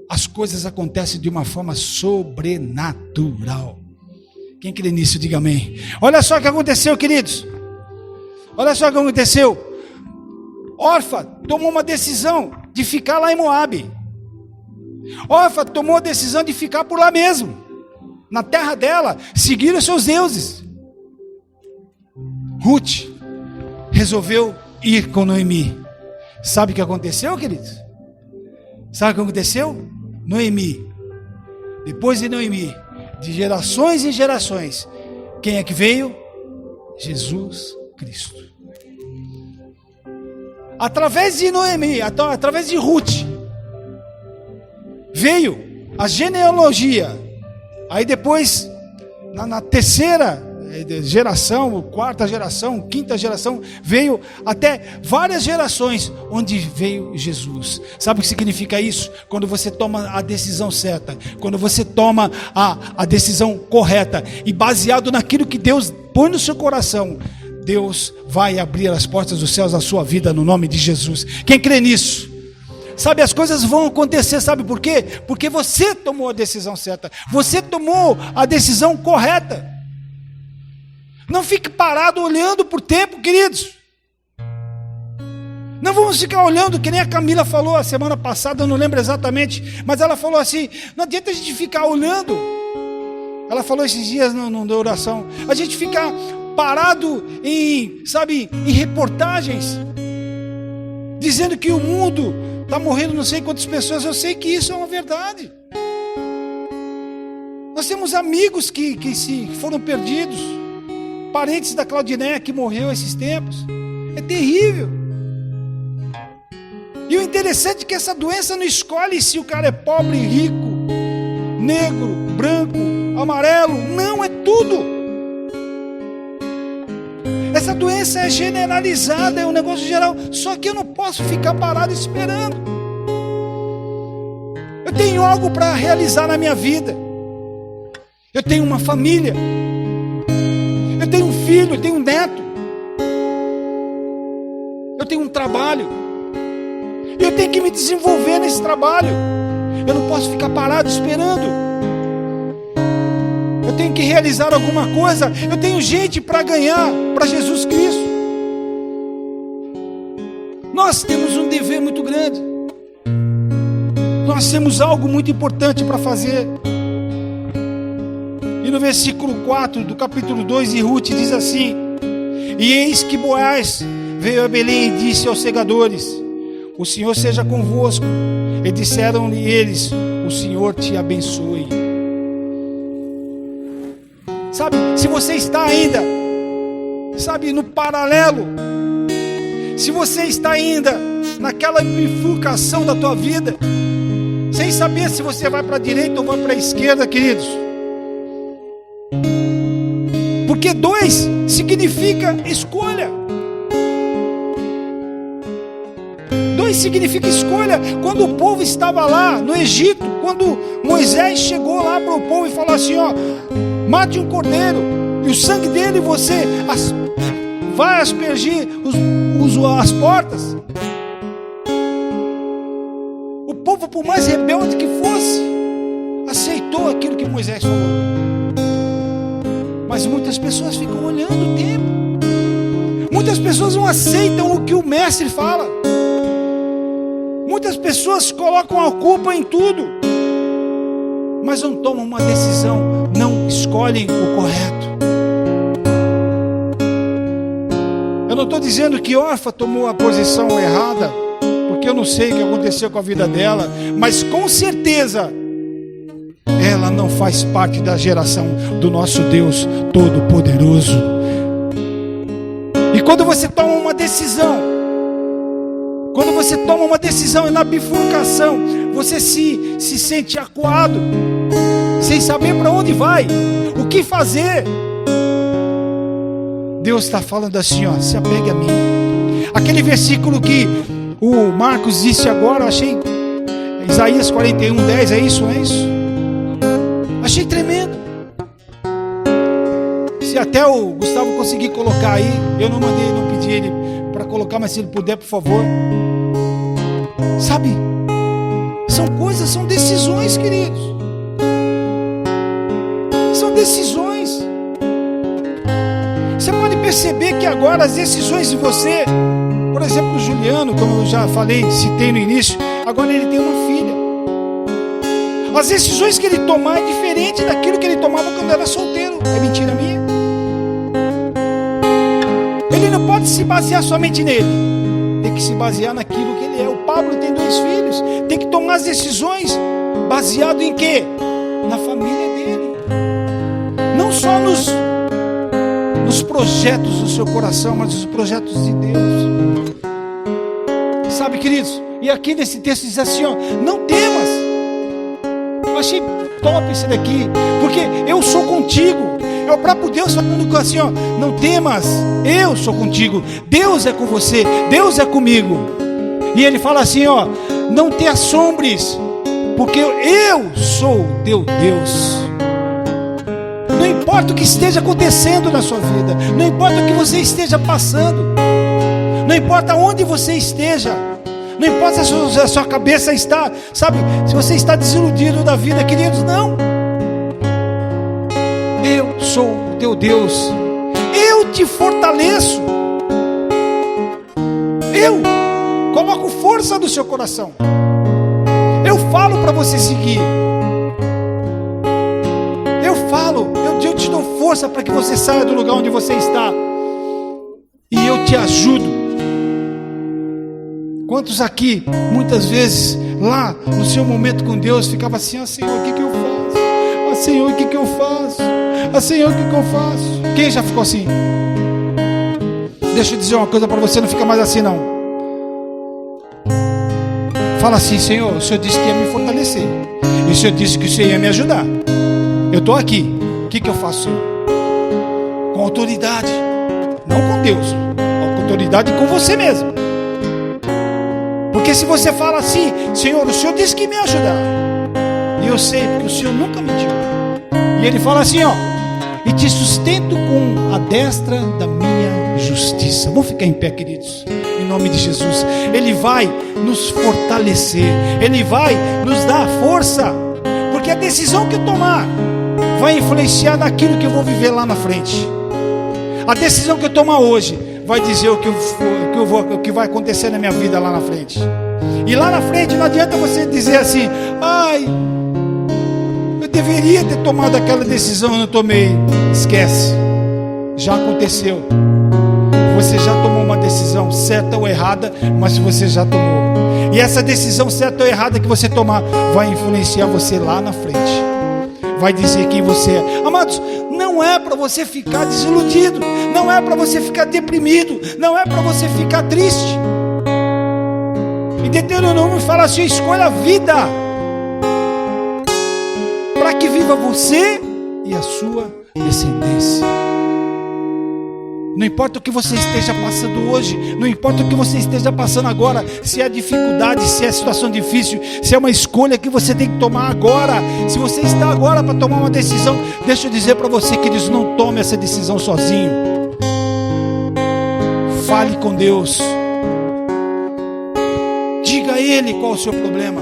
as coisas acontecem de uma forma sobrenatural. Quem crê nisso, diga amém. Olha só o que aconteceu, queridos. Olha só o que aconteceu. Orfa tomou uma decisão de ficar lá em Moabe. Orfa tomou a decisão de ficar por lá mesmo, na terra dela, seguir os seus deuses. Ruth resolveu ir com Noemi. Sabe o que aconteceu, queridos? Sabe o que aconteceu? Noemi, depois de Noemi, de gerações em gerações, quem é que veio? Jesus Cristo. Através de Noemi, através de Ruth, veio a genealogia. Aí depois, na terceira geração, quarta geração, quinta geração, veio até várias gerações, onde veio Jesus. Sabe o que significa isso? Quando você toma a decisão certa, quando você toma a decisão correta, e baseado naquilo que Deus põe no seu coração, Deus vai abrir as portas dos céus à sua vida, no nome de Jesus. Quem crê nisso? Sabe, as coisas vão acontecer, sabe por quê? Porque você tomou a decisão certa, você tomou a decisão correta. Não fique parado olhando por tempo, queridos. Não vamos ficar olhando, que nem a Camila falou a semana passada, eu não lembro exatamente, mas ela falou assim, não adianta a gente ficar olhando. Ela falou esses dias na oração, a gente ficar parado em reportagens, dizendo que o mundo está morrendo não sei quantas pessoas. Eu sei que isso é uma verdade. Nós temos amigos que foram perdidos, parentes da Claudineia que morreu esses tempos. É terrível. E o interessante é que essa doença não escolhe se o cara é pobre, rico, negro, branco, amarelo. Não, é tudo. Essa doença é generalizada, é um negócio geral. Só que eu não posso ficar parado esperando. Eu tenho algo para realizar na minha vida. Eu tenho uma família. Eu tenho um filho, eu tenho um neto. Eu tenho um trabalho. E eu tenho que me desenvolver nesse trabalho. Eu não posso ficar parado esperando. Eu tenho que realizar alguma coisa. Eu tenho gente para ganhar para Jesus Cristo. Nós temos um dever muito grande. Nós temos algo muito importante para fazer. E no versículo 4 do capítulo 2 de Ruth diz assim: e eis que Boaz veio a Belém e disse aos segadores: o Senhor seja convosco. E disseram-lhe eles: o Senhor te abençoe. Sabe, se você está ainda, no paralelo, se você está ainda naquela bifurcação da tua vida, sem saber se você vai para a direita ou vai para a esquerda, queridos, porque 2 significa escolha. 2 significa escolha. Quando o povo estava lá no Egito, quando Moisés chegou lá para o povo e falou assim: ó, mate um cordeiro, e o sangue dele você vai aspergir as portas. O povo, por mais rebelde que fosse, aceitou aquilo que Moisés falou. Mas muitas pessoas ficam olhando o tempo. Muitas pessoas não aceitam o que o mestre fala. Muitas pessoas colocam a culpa em tudo, mas não tomam uma decisão, não escolhem o correto. Eu não estou dizendo que Orfa tomou a posição errada, porque eu não sei o que aconteceu com a vida dela, mas com certeza ela não faz parte da geração do nosso Deus Todo-Poderoso. E quando você toma uma decisão, e na bifurcação você se sente acuado, sem saber para onde vai, o que fazer, Deus está falando assim, ó: se apegue a mim. Aquele versículo que o Marcos disse agora, achei Isaías 41:10, é isso? achei tremendo. Se até o Gustavo conseguir colocar aí, eu não pedi ele para colocar, mas se ele puder, por favor. Sabe, são coisas, são decisões, queridos. São decisões. Você pode perceber que agora as decisões de você, por exemplo, o Juliano, como eu já falei, citei no início, agora ele tem uma filha. As decisões que ele tomar é diferente daquilo que ele tomava quando era solteiro. É mentira minha? Ele não pode se basear somente nele. Tem que se basear naquilo que ele é. O Pablo tem 2 filhos. Tem que tomar as decisões baseado em quê? Na família dele. Não só nos projetos do seu coração, mas nos projetos de Deus. Sabe, queridos? E aqui nesse texto diz assim, ó, não temas. Eu achei top isso daqui, porque eu sou contigo. É o próprio Deus falando assim, ó, não temas, eu sou contigo. Deus é com você, Deus é comigo. E ele fala assim, ó, não te assombres, porque eu sou teu Deus. Não importa o que esteja acontecendo na sua vida, não importa o que você esteja passando, não importa onde você esteja, não importa se a sua cabeça está, sabe, se você está desiludido da vida, queridos, não. Eu sou o teu Deus, eu te fortaleço, eu coloco força no seu coração, eu falo para você seguir, eu te dou força para que você saia do lugar onde você está, e eu te ajudo. Quantos aqui, muitas vezes, lá no seu momento com Deus, ficava assim, ah Senhor, o que eu faço? Ah Senhor, o que eu faço? Ah Senhor, o que eu faço? Quem já ficou assim? Deixa eu dizer uma coisa para você, não fica mais assim não. Fala assim, Senhor, o Senhor disse que ia me fortalecer, e o Senhor disse que o Senhor ia me ajudar. Eu estou aqui, o que eu faço, Senhor? Com autoridade, não com Deus, com autoridade com você mesmo. Porque se você fala assim, Senhor, o Senhor disse que ia me ajudar, e eu sei, porque o Senhor nunca mentiu. E ele fala assim, ó, e te sustento com a destra da minha justiça. Vamos ficar em pé, queridos, em nome de Jesus. Ele vai nos fortalecer, Ele vai nos dar força, porque a decisão que eu tomar vai influenciar naquilo que eu vou viver lá na frente. A decisão que eu tomar hoje vai dizer o que vai acontecer na minha vida lá na frente. E lá na frente não adianta você dizer assim, ai, eu deveria ter tomado aquela decisão, eu não tomei. Esquece, já aconteceu. Você já tomou uma decisão, certa ou errada, mas você já tomou. E essa decisão certa ou errada que você tomar vai influenciar você lá na frente, vai dizer quem você é. Amados, não é para você ficar desiludido, não é para você ficar deprimido, não é para você ficar triste. Em Deuteronômio fala assim, escolha a vida, para que viva você e a sua descendência. Não importa o que você esteja passando hoje, não importa o que você esteja passando agora, se é dificuldade, se é situação difícil, se é uma escolha que você tem que tomar agora, se você está agora para tomar uma decisão, deixa eu dizer para você, queridos, não tome essa decisão sozinho. Fale com Deus, diga a Ele qual é o seu problema,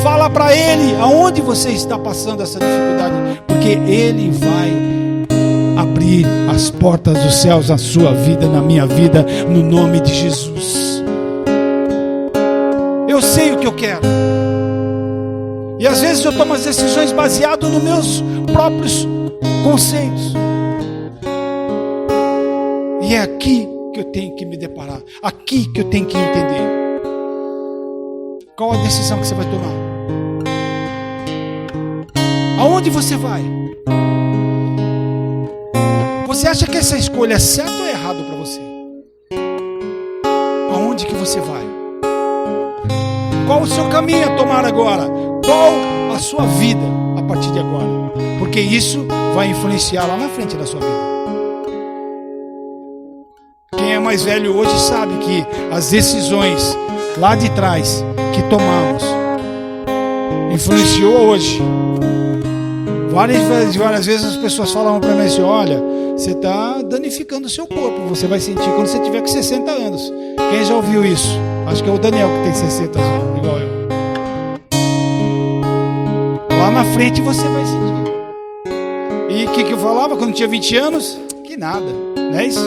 fala para Ele aonde você está passando essa dificuldade, porque Ele vai abrir as portas dos céus na sua vida, na minha vida, no nome de Jesus. Eu sei o que eu quero, e às vezes eu tomo as decisões baseado nos meus próprios conceitos, e é aqui que eu tenho que me deparar, aqui que eu tenho que entender qual a decisão que você vai tomar, aonde você vai. Você acha que essa escolha é certa ou errada para você? Aonde que você vai? Qual o seu caminho a tomar agora? Qual a sua vida a partir de agora? Porque isso vai influenciar lá na frente da sua vida. Quem é mais velho hoje sabe que as decisões lá de trás que tomamos influenciou hoje, Várias vezes as pessoas falavam para mim assim: olha, você está danificando o seu corpo, você vai sentir quando você tiver com 60 anos. Quem já ouviu isso? Acho que é o Daniel que tem 60 anos, igual eu. Lá na frente você vai sentir. E o que eu falava quando tinha 20 anos? Que nada, não é isso?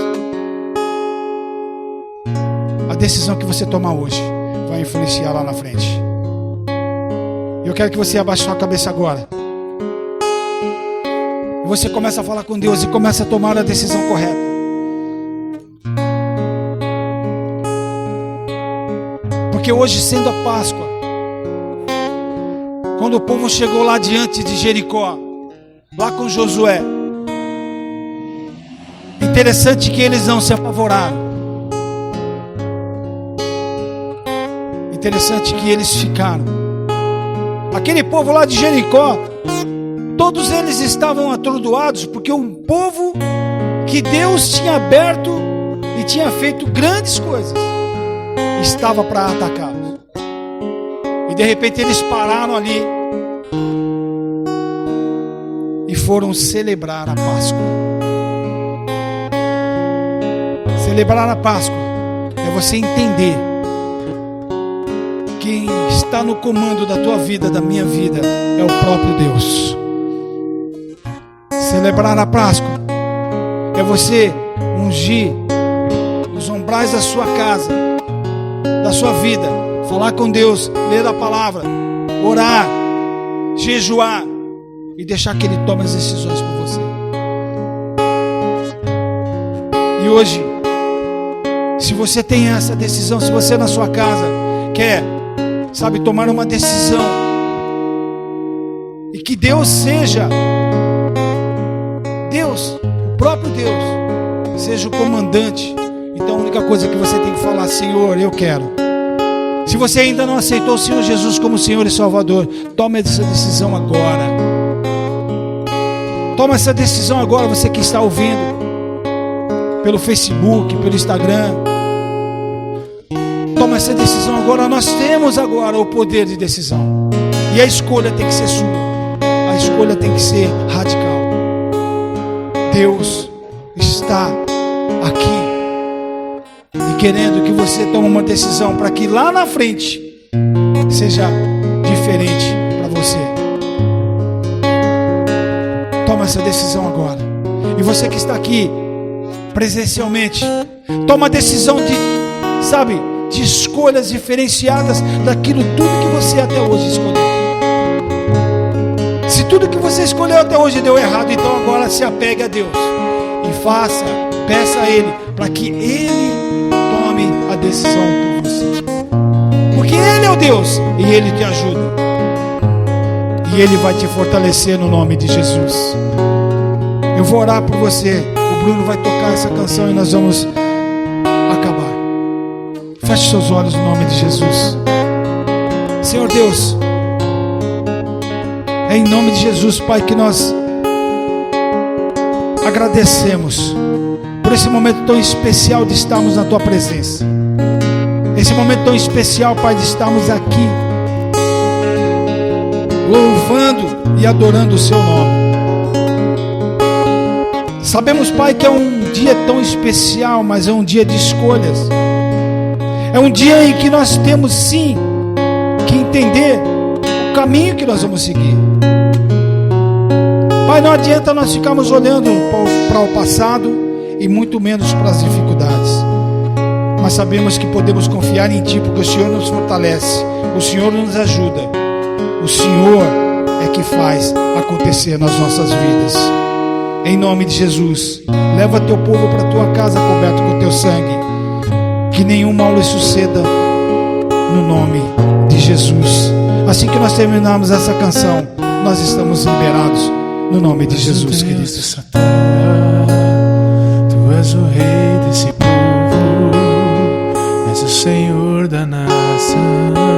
A decisão que você tomar hoje vai influenciar lá na frente. Eu quero que você abaixe sua cabeça agora. E você começa a falar com Deus e começa a tomar a decisão correta. Porque hoje, sendo a Páscoa, quando o povo chegou lá diante de Jericó, lá com Josué, interessante que eles não se apavoraram. Interessante que eles ficaram. Aquele povo lá de Jericó, todos eles estavam atordoados, porque um povo que Deus tinha aberto e tinha feito grandes coisas, estava para atacá-los. E de repente eles pararam ali e foram celebrar a Páscoa. Celebrar a Páscoa é você entender: quem está no comando da tua vida, da minha vida, é o próprio Deus. Celebrar a Páscoa é você ungir os umbrais da sua casa, da sua vida, falar com Deus, ler a palavra, orar, jejuar e deixar que Ele tome as decisões por você. E hoje, se você tem essa decisão, se você na sua casa quer, sabe, tomar uma decisão e que Deus seja Deus, o próprio Deus, seja o comandante, então a única coisa que você tem que falar: Senhor, eu quero. Se você ainda não aceitou o Senhor Jesus como Senhor e Salvador, tome essa decisão agora. Toma essa decisão agora, você que está ouvindo pelo Facebook, pelo Instagram. Toma essa decisão agora. Nós temos agora o poder de decisão. E a escolha tem que ser sua. A escolha tem que ser radical. Deus está aqui e querendo que você tome uma decisão para que lá na frente seja diferente para você. Toma essa decisão agora. E você que está aqui presencialmente, toma a decisão de, sabe, de escolhas diferenciadas daquilo tudo que você até hoje escolheu. Se tudo que você escolheu até hoje deu errado, então agora se apegue a Deus e peça a Ele para que Ele tome a decisão por você. Porque Ele é o Deus e Ele te ajuda. E Ele vai te fortalecer no nome de Jesus. Eu vou orar por você. O Bruno vai tocar essa canção e nós vamos acabar. Feche seus olhos no nome de Jesus. Senhor Deus, é em nome de Jesus, Pai, que nós agradecemos por esse momento tão especial de estarmos na Tua presença. Esse momento tão especial, Pai, de estarmos aqui louvando e adorando o Seu nome. Sabemos, Pai, que é um dia tão especial, mas é um dia de escolhas. É um dia em que nós temos sim que entender o caminho que nós vamos seguir. Pai, não adianta nós ficarmos olhando para o passado e muito menos para as dificuldades. Mas sabemos que podemos confiar em Ti, porque o Senhor nos fortalece, o Senhor nos ajuda. O Senhor é que faz acontecer nas nossas vidas. Em nome de Jesus, leva teu povo para a tua casa coberto com teu sangue. Que nenhum mal lhe suceda, no nome de Jesus. Assim que nós terminarmos essa canção, nós estamos liberados no nome de Jesus, queridos. Tu és o rei desse povo, és o Senhor da nação.